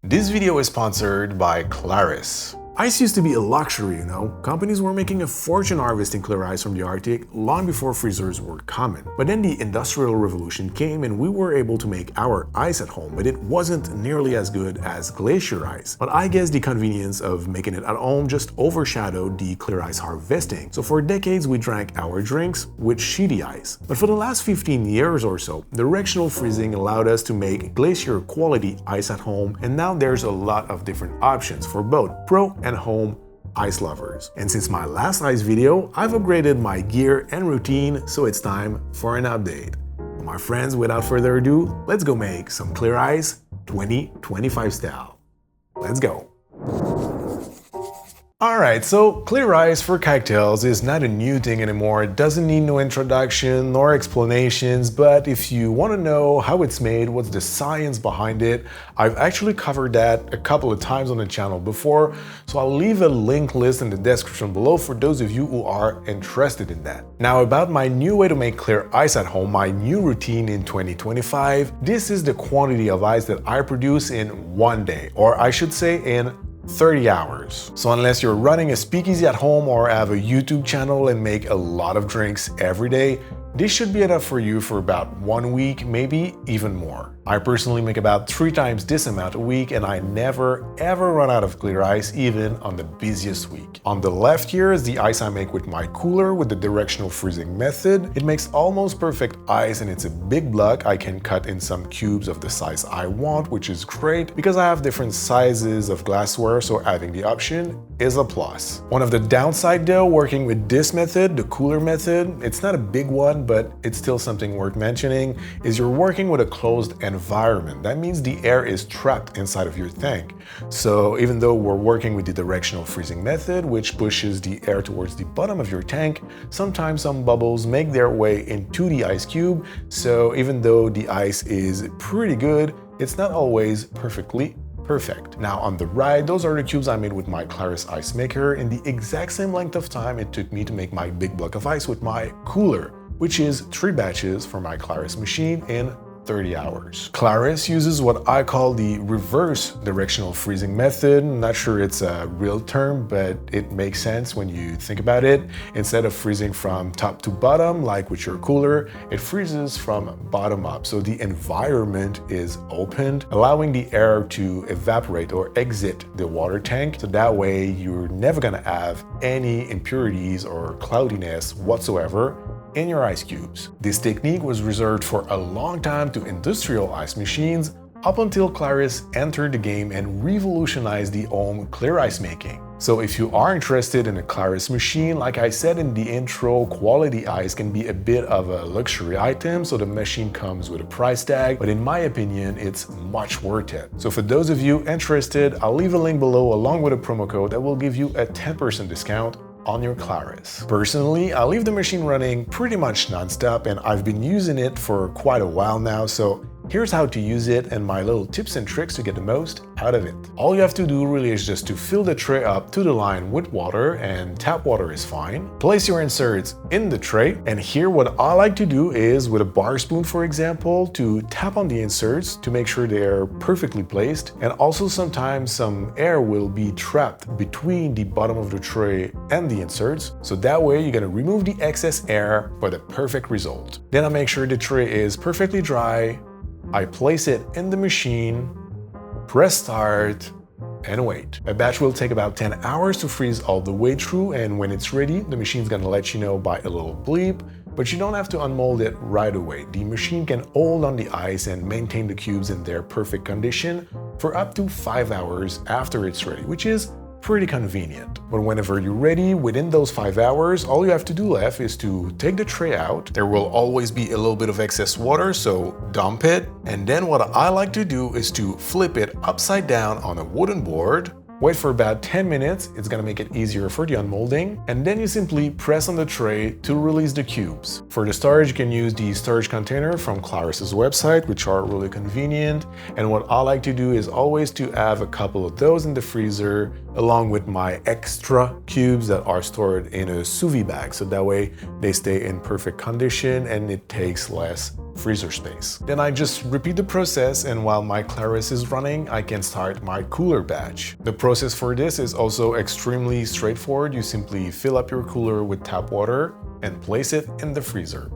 This video is sponsored by Klaris. Ice used to be a luxury, you know. Companies were making a fortune harvesting clear ice from the Arctic long before freezers were common. But then the Industrial Revolution came and we were able to make our ice at home, but it wasn't nearly as good as glacier ice. But I guess the convenience of making it at home just overshadowed the clear ice harvesting. So for decades we drank our drinks with sheety ice. But for the last 15 years or so, directional freezing allowed us to make glacier quality ice at home, and now there's a lot of different options for both pro and home ice lovers. And since my last ice video, I've upgraded my gear and routine, so it's time for an update. My friends, without further ado, let's go make some clear ice 2025 style. Let's go. Alright, so clear ice for cocktails is not a new thing anymore. It doesn't need no introduction nor explanations, but if you want to know how it's made, what's the science behind it, I've actually covered that a couple of times on the channel before, so I'll leave a link list in the description below for those of you who are interested in that. Now about my new way to make clear ice at home, my new routine in 2025, this is the quantity of ice that I produce in one day, or I should say in 30 hours. So unless you're running a speakeasy at home or have a YouTube channel and make a lot of drinks every day, this should be enough for you for about 1 week, maybe even more. I personally make about 3 times this amount a week, and I never ever run out of clear ice, even on the busiest week. On the left here is the ice I make with my cooler with the directional freezing method. It makes almost perfect ice, and it's a big block. I can cut in some cubes of the size I want, which is great because I have different sizes of glassware, so having the option is a plus. One of the downside though, working with this method, the cooler method, it's not a big one, but it's still something worth mentioning, is you're working with a closed environment. That means the air is trapped inside of your tank. So even though we're working with the directional freezing method, which pushes the air towards the bottom of your tank, sometimes some bubbles make their way into the ice cube. So even though the ice is pretty good, it's not always perfectly perfect. Now on the right, those are the cubes I made with my Klaris ice maker in the exact same length of time it took me to make my big block of ice with my cooler, which is 3 batches for my Klaris machine in 30 hours. Klaris uses what I call the reverse directional freezing method. I'm not sure it's a real term, but it makes sense when you think about it. Instead of freezing from top to bottom, like with your cooler, it freezes from bottom up. So the environment is opened, allowing the air to evaporate or exit the water tank. So that way you're never gonna have any impurities or cloudiness whatsoever in your ice cubes. This technique was reserved for a long time to industrial ice machines up until Klaris entered the game and revolutionized the home clear ice making. So if you are interested in a Klaris machine, like I said in the intro, quality ice can be a bit of a luxury item, so the machine comes with a price tag, but in my opinion, it's much worth it. So for those of you interested, I'll leave a link below along with a promo code that will give you a 10% discount on your Klaris. Personally, I leave the machine running pretty much non-stop, and I've been using it for quite a while now, so here's how to use it and my little tips and tricks to get the most out of it. All you have to do really is just to fill the tray up to the line with water, and tap water is fine. Place your inserts in the tray, and here what I like to do is with a bar spoon, for example, to tap on the inserts to make sure they're perfectly placed, and also sometimes some air will be trapped between the bottom of the tray and the inserts, so that way you're gonna remove the excess air for the perfect result. Then I make sure the tray is perfectly dry, I place it in the machine, press start, and wait. A batch will take about 10 hours to freeze all the way through, and when it's ready, the machine's gonna let you know by a little bleep, but you don't have to unmold it right away. The machine can hold on the ice and maintain the cubes in their perfect condition for up to 5 hours after it's ready, which is pretty convenient. But whenever you're ready, within those 5 hours, all you have to do left is to take the tray out. There will always be a little bit of excess water, so dump it. And then what I like to do is to flip it upside down on a wooden board, wait for about 10 minutes, it's gonna make it easier for the unmolding, and then you simply press on the tray to release the cubes. For the storage, you can use the storage container from Klaris's website, which are really convenient, and what I like to do is always to have a couple of those in the freezer, along with my extra cubes that are stored in a sous vide bag, so that way they stay in perfect condition and it takes less freezer space. Then I just repeat the process, and while my Klaris is running, I can start my cooler batch. The process for this is also extremely straightforward. You simply fill up your cooler with tap water and place it in the freezer.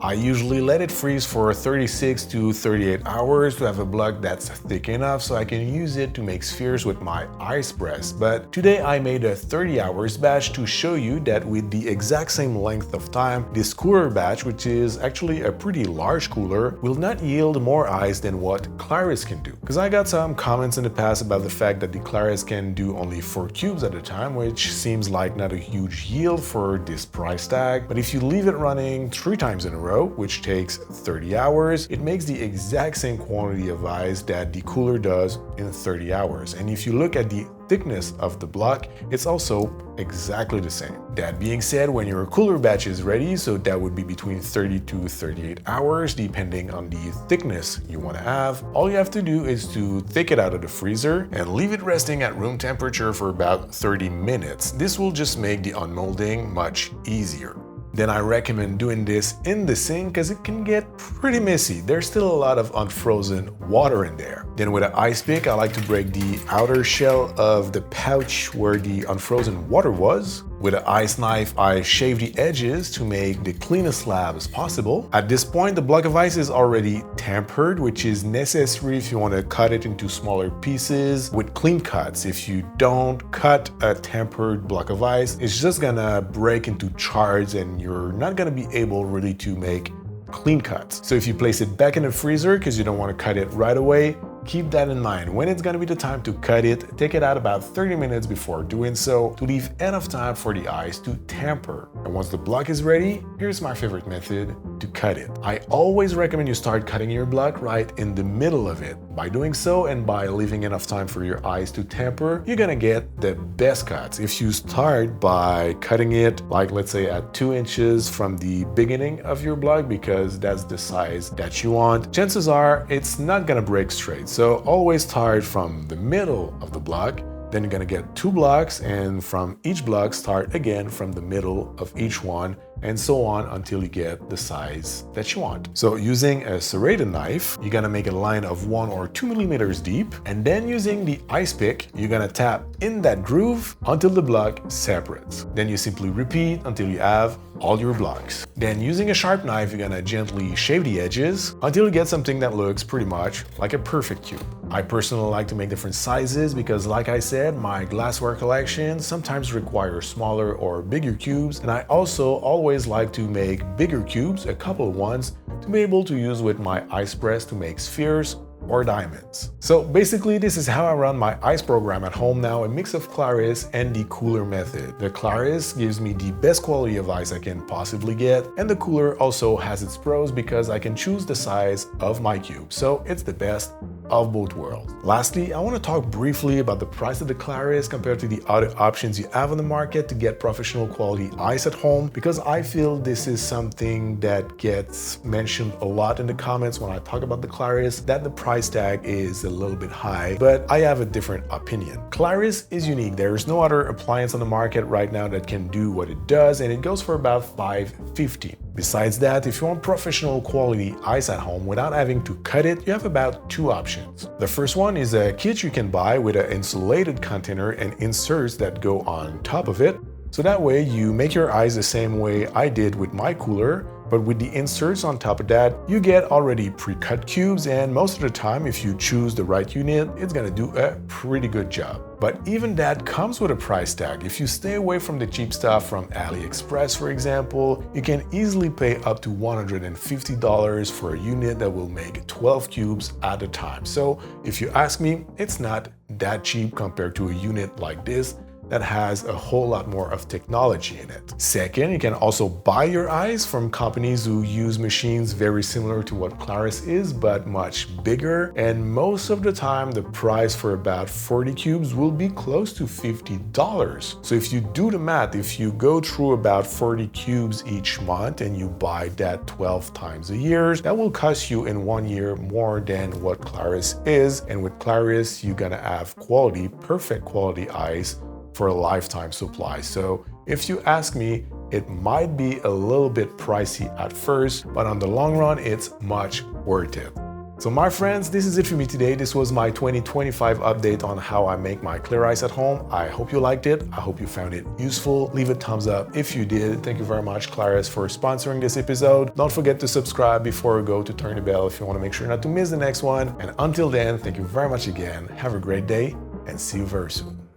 I usually let it freeze for 36 to 38 hours to have a block that's thick enough so I can use it to make spheres with my ice press. But today I made a 30 hours batch to show you that with the exact same length of time, this cooler batch, which is actually a pretty large cooler, will not yield more ice than what Klaris can do. Because I got some comments in the past about the fact that the Klaris can do only 4 cubes at a time, which seems like not a huge yield for this price tag. But if you leave it running 3 times in a row, which takes 30 hours, it makes the exact same quantity of ice that the cooler does in 30 hours. And if you look at the thickness of the block, it's also exactly the same. That being said, when your cooler batch is ready, so that would be between 30 to 38 hours, depending on the thickness you want to have, all you have to do is to take it out of the freezer and leave it resting at room temperature for about 30 minutes. This will just make the unmolding much easier. Then I recommend doing this in the sink because it can get pretty messy. There's still a lot of unfrozen water in there. Then with an ice pick, I like to break the outer shell of the pouch where the unfrozen water was. With an ice knife, I shave the edges to make the cleanest slab as possible. At this point, the block of ice is already tempered, which is necessary if you want to cut it into smaller pieces with clean cuts. If you don't cut a tempered block of ice, it's just gonna break into shards and you're not gonna be able really to make clean cuts. So if you place it back in the freezer because you don't want to cut it right away, keep that in mind. When it's going to be the time to cut it, take it out about 30 minutes before doing so to leave enough time for the ice to temper. And once the block is ready, here's my favorite method to cut it. I always recommend you start cutting your block right in the middle of it. By doing so and by leaving enough time for your ice to temper, you're gonna get the best cuts. If you start by cutting it, like let's say at 2 inches from the beginning of your block, because that's the size that you want, chances are it's not gonna break straight. So always start from the middle of the block, then you're gonna get 2 blocks, and from each block start again from the middle of each one, and so on until you get the size that you want. So using a serrated knife, you're gonna make a line of 1 or 2 millimeters deep, and then using the ice pick, you're gonna tap in that groove until the block separates. Then you simply repeat until you have all your blocks. Then using a sharp knife, you're gonna gently shave the edges until you get something that looks pretty much like a perfect cube. I personally like to make different sizes because, like I said, my glassware collection sometimes requires smaller or bigger cubes, and I also always like to make bigger cubes, a couple of ones, to be able to use with my ice press to make spheres or diamonds. So basically, this is how I run my ice program at home now, a mix of Klaris and the cooler method. The Klaris gives me the best quality of ice I can possibly get, and the cooler also has its pros because I can choose the size of my cube. So it's the best of both worlds. Lastly, I want to talk briefly about the price of the Klaris compared to the other options you have on the market to get professional quality ice at home, because I feel this is something that gets mentioned a lot in the comments when I talk about the Klaris, that the price tag is a little bit high, but I have a different opinion. Klaris is unique. There is no other appliance on the market right now that can do what it does, and it goes for about $5.50. Besides that, if you want professional quality ice at home without having to cut it, you have about 2 options. The first one is a kit you can buy with an insulated container and inserts that go on top of it. So that way you make your ice the same way I did with my cooler, but with the inserts on top of that, you get already pre-cut cubes, and most of the time, if you choose the right unit, it's gonna do a pretty good job. But even that comes with a price tag. If you stay away from the cheap stuff from AliExpress, for example, you can easily pay up to $150 for a unit that will make 12 cubes at a time. So if you ask me, it's not that cheap compared to a unit like this that has a whole lot more of technology in it. Second, you can also buy your ice from companies who use machines very similar to what Klaris is, but much bigger. And most of the time, the price for about 40 cubes will be close to $50. So if you do the math, if you go through about 40 cubes each month and you buy that 12 times a year, that will cost you in 1 year more than what Klaris is. And with Klaris, you're gonna have quality, perfect quality ice for a lifetime supply. So if you ask me, It might be a little bit pricey at first, but on the long run, it's much worth it. So my friends, this is it for me today. This was my 2025 update on how I make my Klaris at home. I hope you liked it. I hope you found it useful. Leave a thumbs up if you did. Thank you very much, Klaris, for sponsoring this episode. Don't forget to subscribe before you go to turn the bell if you want to make sure not to miss the next one. And until then, thank you very much again. Have a great day and see you very soon.